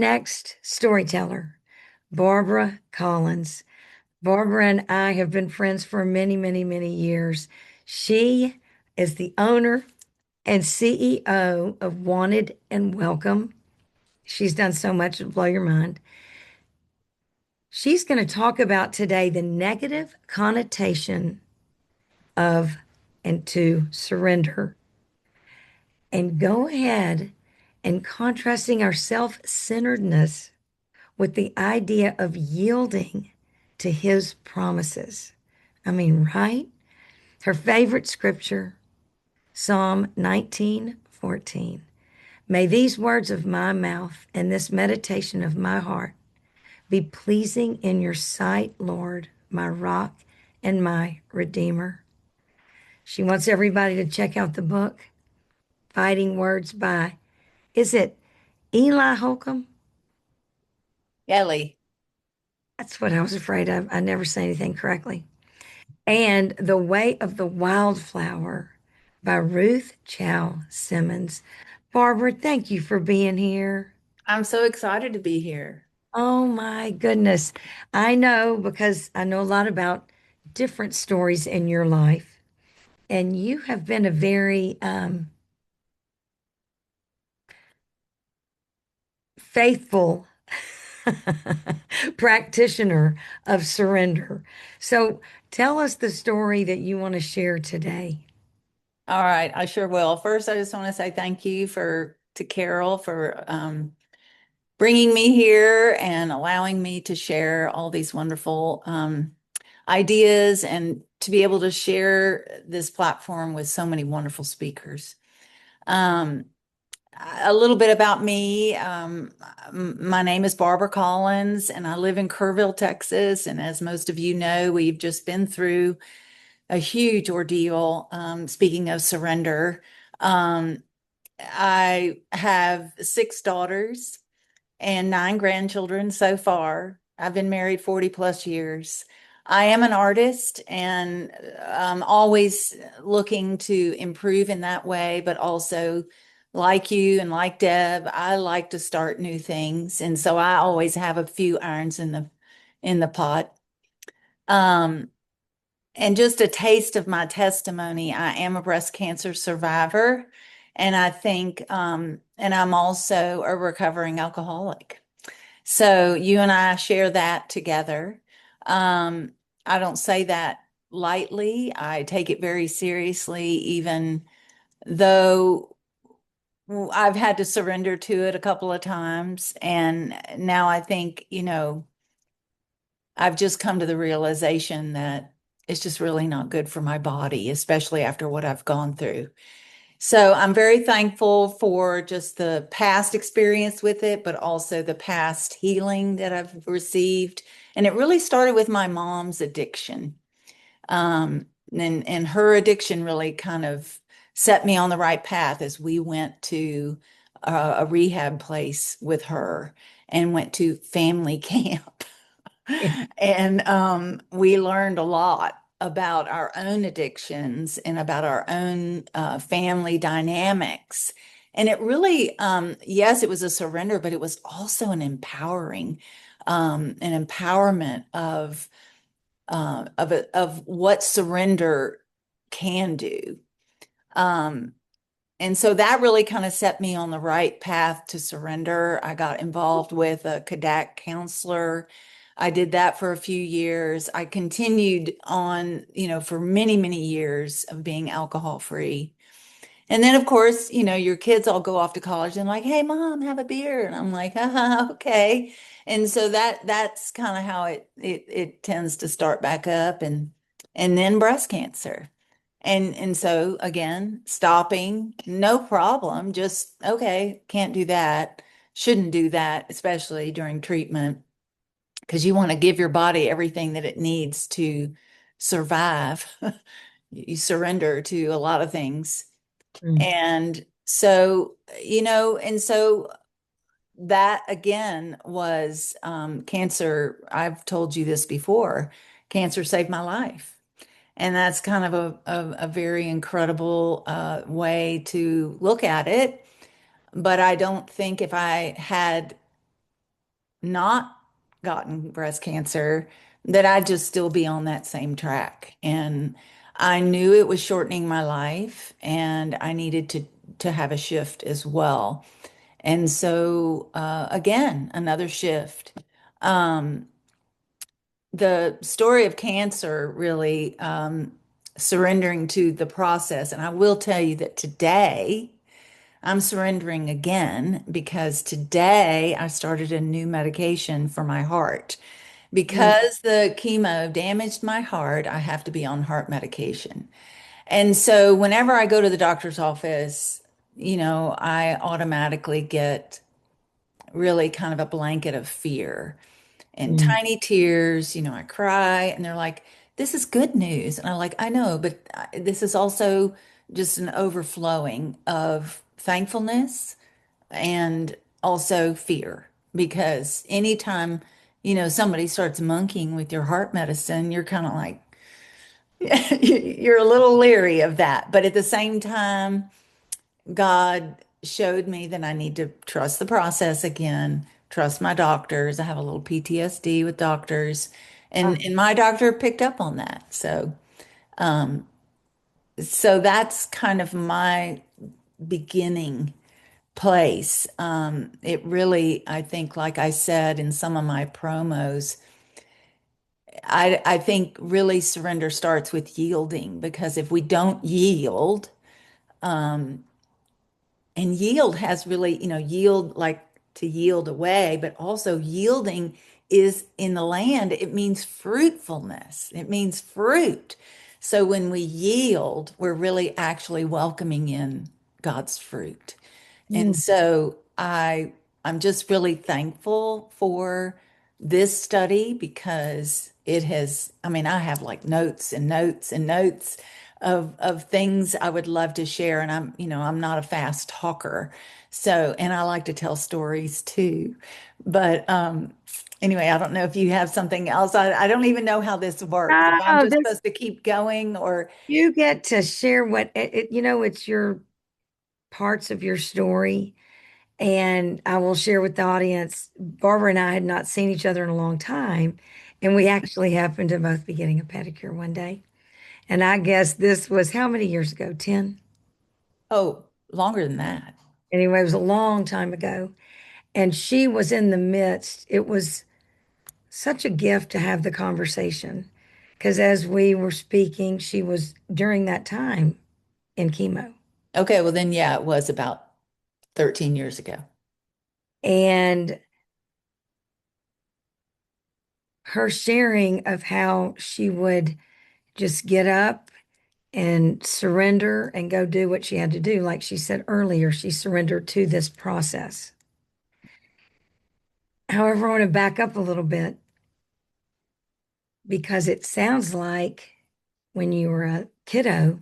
next storyteller, Barbara Collins. Barbara and I have been friends for many, many, many years. She is the owner and CEO of Wanted and Welcome. She's done so much to blow your mind. She's going to talk about today the negative connotation of and to surrender, and go ahead and contrasting our self-centeredness with the idea of yielding to his promises. I mean, right? Her favorite scripture, Psalm 19:14. May these words of my mouth and this meditation of my heart be pleasing in your sight, Lord, my rock and my redeemer. She wants everybody to check out the book, Fighting Words by, is it Eli Holcomb? Ellie. That's what I was afraid of. I never say anything correctly. And The Way of the Wildflower by Ruth Chow Simmons. Barbara, thank you for being here. I'm so excited to be here. Oh my goodness. I know because I know a lot about different stories in your life, and you have been a very faithful practitioner of surrender. So tell us the story that you want to share today. All right, I sure will. First, I just want to say thank you to Carol for bringing me here and allowing me to share all these wonderful ideas and to be able to share this platform with so many wonderful speakers. Um, a little bit about me. My name is Barbara Collins, and I live in Kerrville, Texas. And as most of you know, we've just been through a huge ordeal. Speaking of surrender, um, I have six daughters and nine grandchildren so far. I've been married 40 plus years. I am an artist and always looking to improve in that way, but also like you and like Deb, I like to start new things. And so I always have a few irons in the pot. Um, and just a taste of my testimony, I am a breast cancer survivor, and I think, and I'm also a recovering alcoholic. So you and I share that together. Um, I don't say that lightly. I take it very seriously, even though I've had to surrender to it a couple of times. And now I think, I've just come to the realization that it's just really not good for my body, especially after what I've gone through. So I'm very thankful for just the past experience with it, but also the past healing that I've received. And it really started with my mom's addiction. And her addiction really kind of set me on the right path as we went to a rehab place with her and went to family camp. And we learned a lot about our own addictions and about our own family dynamics. And it really, yes, it was a surrender, but it was also an empowerment of what surrender can do. Um, and so that really kind of set me on the right path to surrender. I got involved with a Cadet counselor. I did that for a few years. I continued on, for many, many years of being alcohol free. And then, of course, your kids all go off to college and like, hey, mom, have a beer. And I'm like, okay. And so that's kind of how it tends to start back up and then breast cancer. And so again, stopping, no problem. Just okay, can't do that. Shouldn't do that, especially during treatment, because you want to give your body everything that it needs to survive. You surrender to a lot of things. Mm. And so, and so that again was cancer. I've told you this before. Cancer saved my life. And that's kind of a very incredible way to look at it. But I don't think if I had not gotten breast cancer, that I'd just still be on that same track. And I knew it was shortening my life and I needed to have a shift as well. And so again, another shift. Um, the story of cancer really surrendering to the process. And I will tell you that today I'm surrendering again because today I started a new medication for my heart. Mm, Because the chemo damaged my heart, I have to be on heart medication. And so whenever I go to the doctor's office, I automatically get really kind of a blanket of fear and mm, tiny tears. I cry and they're like, this is good news. And I'm like, I know, but this is also just an overflowing of thankfulness and also fear. Because anytime, somebody starts monkeying with your heart medicine, you're kind of like, you're a little leery of that. But at the same time, God showed me that I need to trust the process again, trust my doctors. I have a little PTSD with doctors, uh, and my doctor picked up on that. So that's kind of my beginning place. It really, I think, like I said in some of my promos, I think really surrender starts with yielding because if we don't yield, um, and yield has really, yield like to yield away, but also yielding is in the land, it means fruitfulness, it means fruit. So when we yield, we're really actually welcoming in God's fruit. And mm. so I'm just really thankful for this study because it has, I mean, I have like notes and notes and notes of things I would love to share. And I'm not a fast talker. So, and I like to tell stories too. But anyway, I don't know if you have something else. I don't even know how this works. If I'm Oh, just this supposed to keep going or you get to share what it's your parts of your story. And I will share with the audience, Barbara and I had not seen each other in a long time. And we actually happened to both be getting a pedicure one day. And I guess this was how many years ago? 10? oh, longer than that. Anyway, it was a long time ago. And she was in the midst. It was such a gift to have the conversation. Because as we were speaking, she was during that time in chemo. Okay, well then yeah, it was about 13 years ago. And her sharing of how she would just get up and surrender and go do what she had to do. Like she said earlier, she surrendered to this process. However, I want to back up a little bit because it sounds like when you were a kiddo,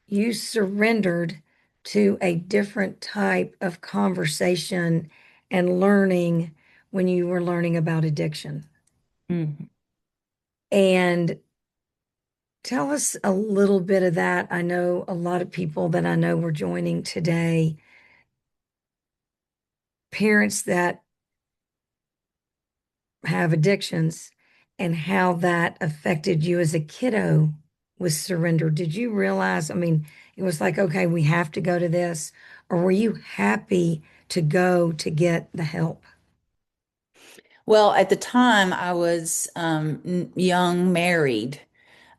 you surrendered to a different type of conversation and learning when you were learning about addiction. Mhm. And tell us a little bit of that. I know a lot of people that I know were joining today, parents that have addictions, and how that affected you as a kiddo with surrender. Did you realize, I mean, it was like, okay, we have to go to this, or were you happy to go to get the help? Well, at the time I was young, married,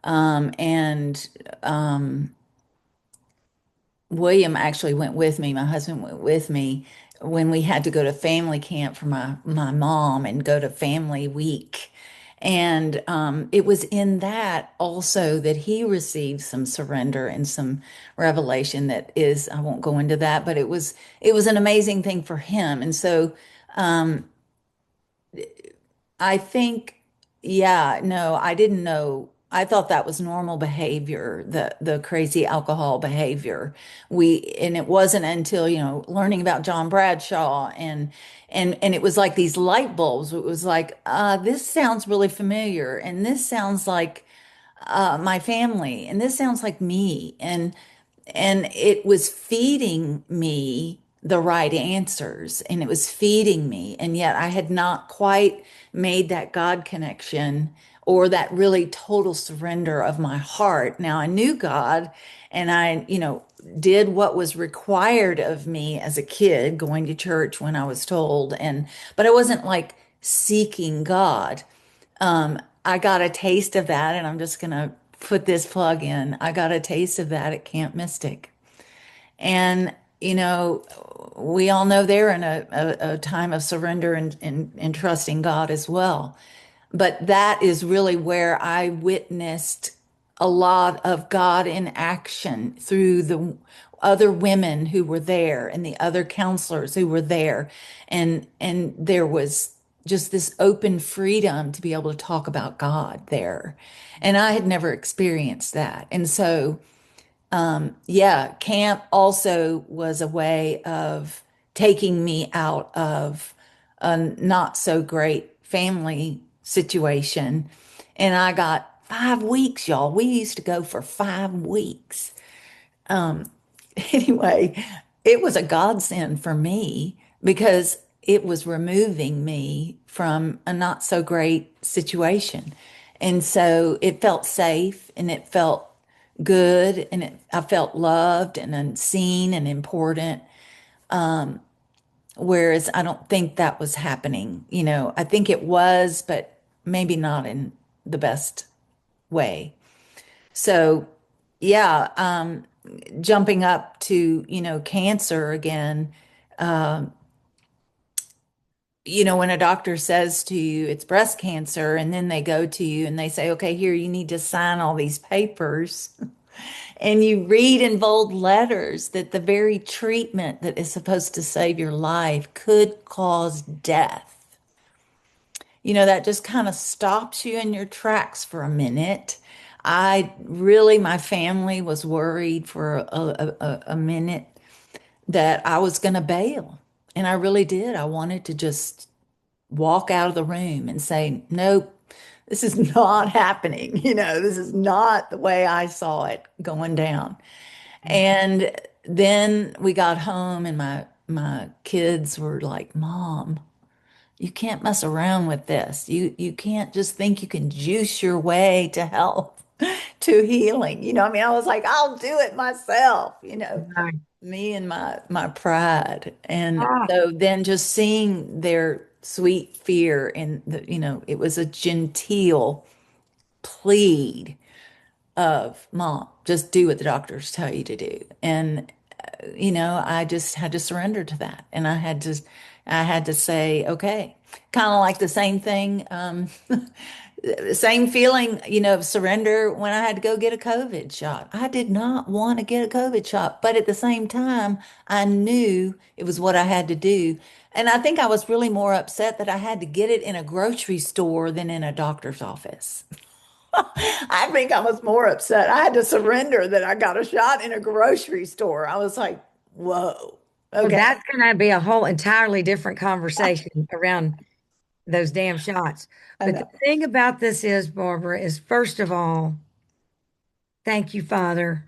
and um, William actually went with me. My husband went with me when we had to go to family camp for my mom and go to family week. And it was in that also that he received some surrender and some revelation that is, I won't go into that, but it was an amazing thing for him. And so um, I think, yeah, no, I didn't know. I thought that was normal behavior, the crazy alcohol behavior. And it wasn't until, learning about John Bradshaw and it was like these light bulbs. It was like, this sounds really familiar, and this sounds like my family, and this sounds like me. And it was feeding me the right answers and it was feeding me. And yet I had not quite made that God connection or that really total surrender of my heart. Now I knew God and I, did what was required of me as a kid, going to church when I was told. But I wasn't like seeking God. I got a taste of that, and I'm just going to put this plug in. I got a taste of that at Camp Mystic. And, we all know they're in a time of surrender and trusting God as well. But that is really where I witnessed a lot of God in action through the other women who were there and the other counselors who were there. And there was just this open freedom to be able to talk about God there. And I had never experienced that. And so yeah, camp also was a way of taking me out of a not so great family situation. And I got 5 weeks, y'all. We used to go for 5 weeks. Anyway, it was a godsend for me because it was removing me from a not so great situation. And so it felt safe and it felt good and I felt loved and unseen and important. Whereas I don't think that was happening. I think it was, but maybe not in the best way. So, yeah, jumping up to, cancer again, when a doctor says to you it's breast cancer, and then they go to you and they say, okay, here, you need to sign all these papers. And you read in bold letters that the very treatment that is supposed to save your life could cause death. That just kind of stops you in your tracks for a minute. My family was worried for a minute that I was going to bail. And I really did. I wanted to just walk out of the room and say, nope, this is not happening. This is not the way I saw it going down. And then we got home and my kids were like, Mom, you can't mess around with this. You can't just think you can juice your way to health, to healing. I was like, I'll do it myself, Right. me and my pride. And Ah, so then just seeing their sweet fear and it was a genteel plead of mom, just do what the doctors tell you to do. And I just had to surrender to that. And I had to say, okay, kind of like the same thing, same feeling, of surrender when I had to go get a COVID shot. I did not want to get a COVID shot, but at the same time, I knew it was what I had to do. And I think I was really more upset that I had to get it in a grocery store than in a doctor's office. I think I was more upset. I had to surrender that I got a shot in a grocery store. I was like, whoa, well, okay. that's going to be a whole entirely different conversation around those damn shots. I But the know. thing about this is, Barbara, is first of all, thank you, Father,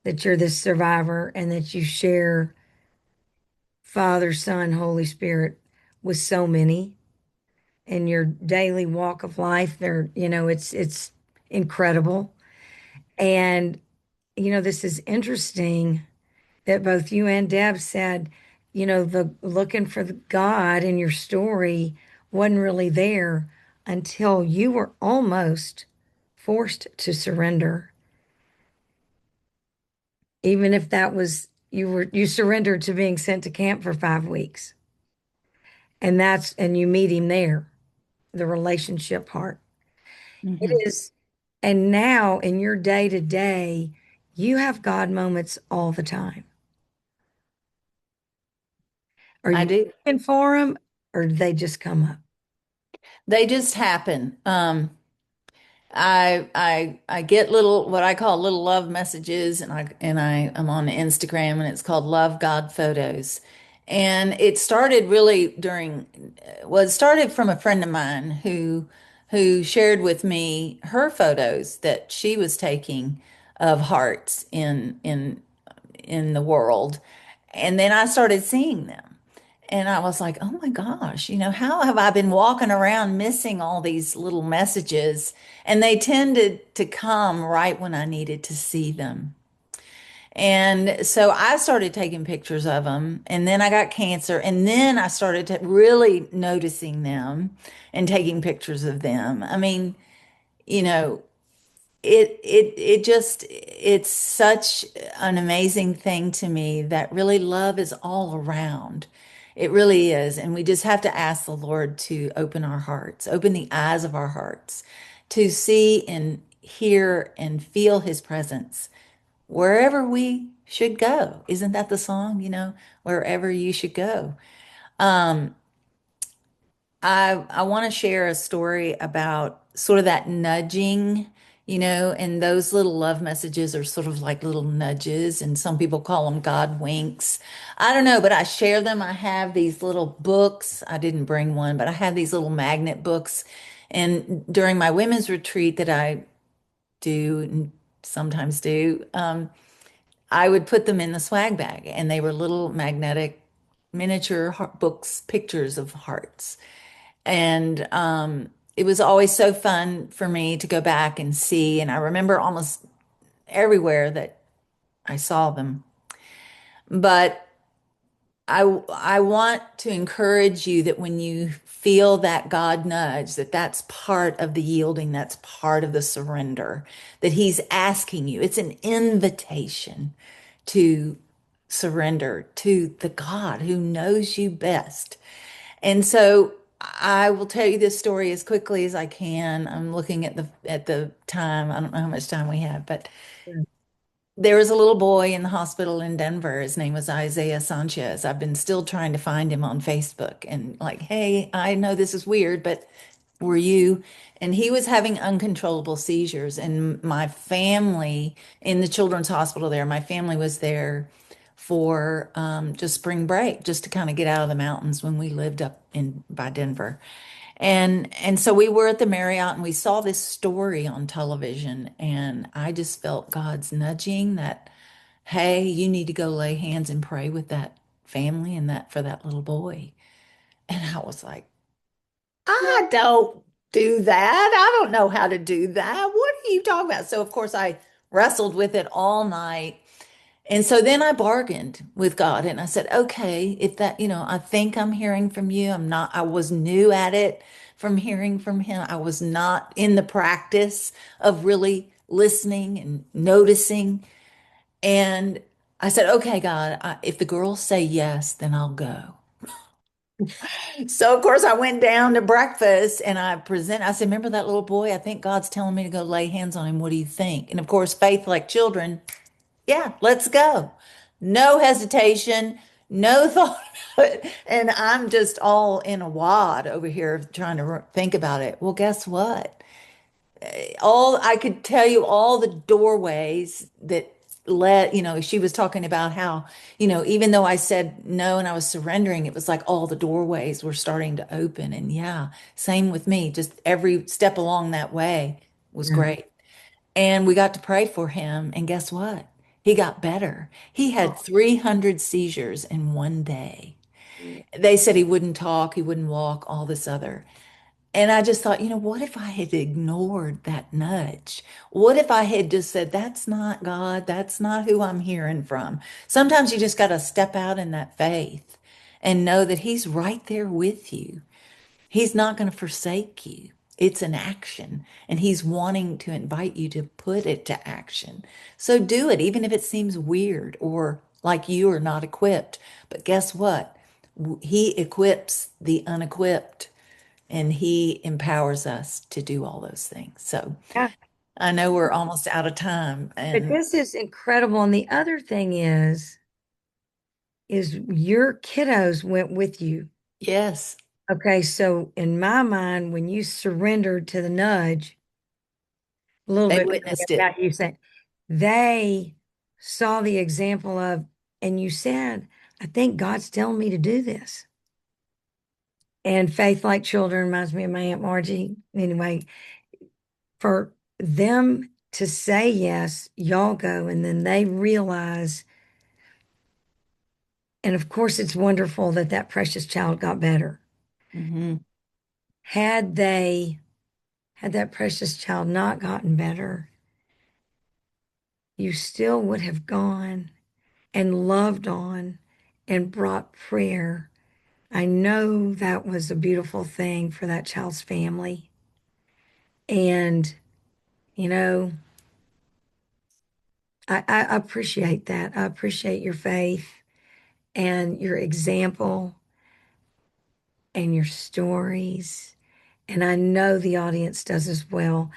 that you're this survivor and that you share Father, Son, Holy Spirit with so many in your daily walk of life. It's incredible. And this is interesting that both you and Deb said, the looking for the God in your story wasn't really there until you were almost forced to surrender, even if that was you surrendered to being sent to camp for 5 weeks. And you meet him there, the relationship part. Hmm. It is, and now in your day to day, you have God moments all the time. Are I you do. looking for them or do they just come up? They just happen. I get little what I call little love messages, and I am on Instagram, and it's called Love God Photos. And it started really it started from a friend of mine who shared with me her photos that she was taking of hearts in the world. And then I started seeing them. And I was like, oh my gosh, how have I been walking around missing all these little messages? And they tended to come right when I needed to see them. And so I started taking pictures of them. And then I got cancer. And then I started really noticing them and taking pictures of them. I mean, you know, it's such an amazing thing to me that really love is all around. It really is. And we just have to ask the Lord to open our hearts, open the eyes of our hearts to see and hear and feel his presence wherever we should go. Isn't that the song, wherever you should go? Um, I want to share a story about sort of that nudging, and those little love messages are sort of like little nudges, and some people call them God winks. I don't know, but I share them. I have these little books. I didn't bring one, but I have these little magnet books. And during my women's retreat that I do and sometimes do, I would put them in the swag bag, and they were little magnetic miniature books, pictures of hearts. And it was always so fun for me to go back and see. And I remember almost everywhere that I saw them. But I want to encourage you that when you feel that God nudge, that's part of the yielding, that's part of the surrender, that He's asking you. It's an invitation to surrender to the God who knows you best. And so I will tell you this story as quickly as I can. I'm looking at the time. I don't know how much time we have, but there was a little boy in the hospital in Denver. His name was Isaiah Sanchez. I've been still trying to find him on Facebook and like, hey, I know this is weird, but were you? And he was having uncontrollable seizures. And my family in the children's hospital there, my family was there for just spring break, just to kind of get out of the mountains when we lived up in by Denver. And so we were at the Marriott and we saw this story on television, and I just felt God's nudging that, hey, you need to go lay hands and pray with that family and that for that little boy. And I was like, I don't do that. I don't know how to do that. What are you talking about? So of course I wrestled with it all night. And so then I bargained with God and I said, okay, if that, I think I'm hearing from you. I was new at it from hearing from him. I was not in the practice of really listening and noticing. And I said, okay, God, if the girls say yes, then I'll go. So of course I went down to breakfast and I said, remember that little boy? I think God's telling me to go lay hands on him. What do you think? And of course, faith like children, yeah, let's go. No hesitation, no thought about it. And I'm just all in a wad over here trying to think about it. Well, guess what? All I could tell you all the doorways that led, she was talking about how, even though I said no and I was surrendering, it was like all the doorways were starting to open. And yeah, same with me. Just every step along that way was Yeah. great. And we got to pray for him. And guess what? He got better. He had 300 seizures in one day. They said he wouldn't talk, he wouldn't walk, all this other. And I just thought, what if I had ignored that nudge? What if I had just said, that's not God, that's not who I'm hearing from? Sometimes you just got to step out in that faith and know that He's right there with you. He's not going to forsake you. It's an action, and He's wanting to invite you to put it to action. So do it, even if it seems weird or like you are not equipped. But guess what? He equips the unequipped and He empowers us to do all those things. So Yeah. I know we're almost out of time. But And this is incredible. And the other thing is your kiddos went with you. yes, Okay, so in my mind, when you surrendered to the nudge, a little they bit witnessed it. about you saying they saw the example of, and you said, I think God's telling me to do this. And faith like children reminds me of my Aunt Margie. Anyway, for them to say yes, y'all go, and then they realize And of course, it's wonderful that that precious child got better. Hmm. Had they, had that precious child not gotten better, you still would have gone and loved on and brought prayer. I know that was a beautiful thing for that child's family. And, you know, I appreciate that. I appreciate your faith and your example and your stories. And I know the audience does as well.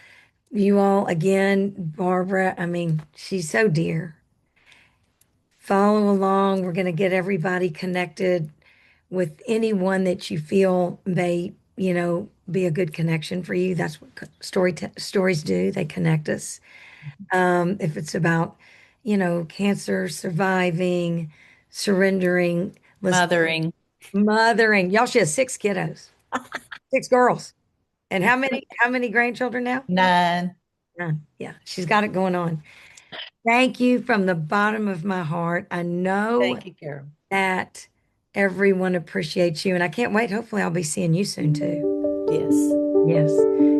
You all, again, Barbara, I mean, she's so dear. Follow along. We're going to get everybody connected with anyone that you feel may, be a good connection for you. That's what stories do. They connect us. If it's about, cancer, surviving, surrendering, listen, Mothering. mothering. Y'all, she has six kiddos, six girls. And how many grandchildren now? None. None. Yeah, she's got it going on. Thank you from the bottom of my heart. I know Thank you, Carol. that everyone appreciates you, and I can't wait. Hopefully, I'll be seeing you soon too. Yes. Yes.